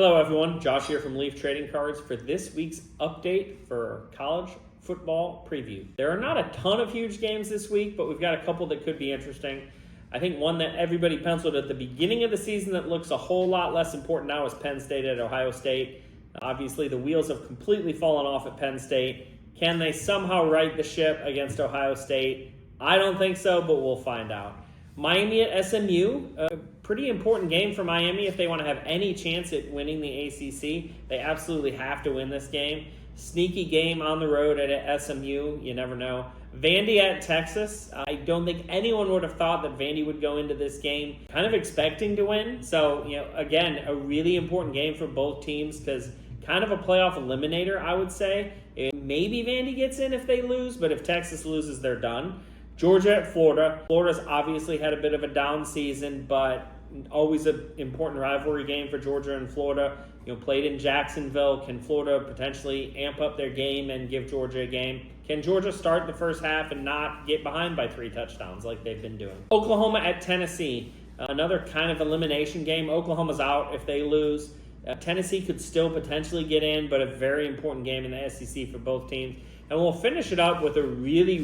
Hello everyone, Josh here from Leaf Trading Cards for this week's update for college football preview. There are not a ton of huge games this week, but we've got a couple that could be interesting. I think one that everybody penciled at the beginning of the season that looks a whole lot less important now is Penn State at Ohio State. Obviously the wheels have completely fallen off at Penn State. Can they somehow right the ship against Ohio State? I don't think so, but we'll find out. Miami at SMU, a pretty important game for Miami if they want to have any chance at winning the ACC. They absolutely have to win this game. Sneaky game on the road at SMU, you never know. Vandy at Texas, I don't think anyone would have thought that Vandy would go into this game kind of expecting to win. So, again, a really important game for both teams because kind of a playoff eliminator, I would say. Maybe Vandy gets in if they lose, but if Texas loses, they're done. Georgia at Florida. Florida's obviously had a bit of a down season, but always an important rivalry game for Georgia and Florida. Played in Jacksonville. Can Florida potentially amp up their game and give Georgia a game? Can Georgia start the first half and not get behind by 3 touchdowns like they've been doing? Oklahoma at Tennessee. Another kind of elimination game. Oklahoma's out if they lose. Tennessee could still potentially get in, but a very important game in the SEC for both teams. And we'll finish it up with a really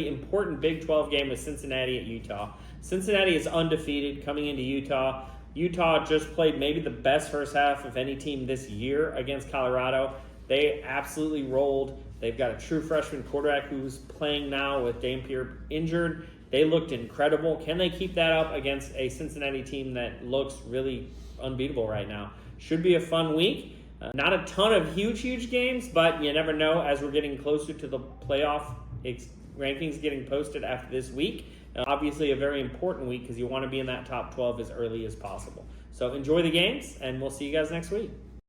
important Big 12 game with Cincinnati at Utah. Cincinnati is undefeated coming into Utah. Utah just played maybe the best first half of any team this year against Colorado. They absolutely rolled. They've got a true freshman quarterback who's playing now with Dame Pierre injured. They looked incredible. Can they keep that up against a Cincinnati team that looks really unbeatable right now? Should be a fun week. Not a ton of huge games, but you never know as we're getting closer to the playoff rankings getting posted after this week. Obviously a very important week because you want to be in that top 12 as early as possible. So enjoy the games, and we'll see you guys next week.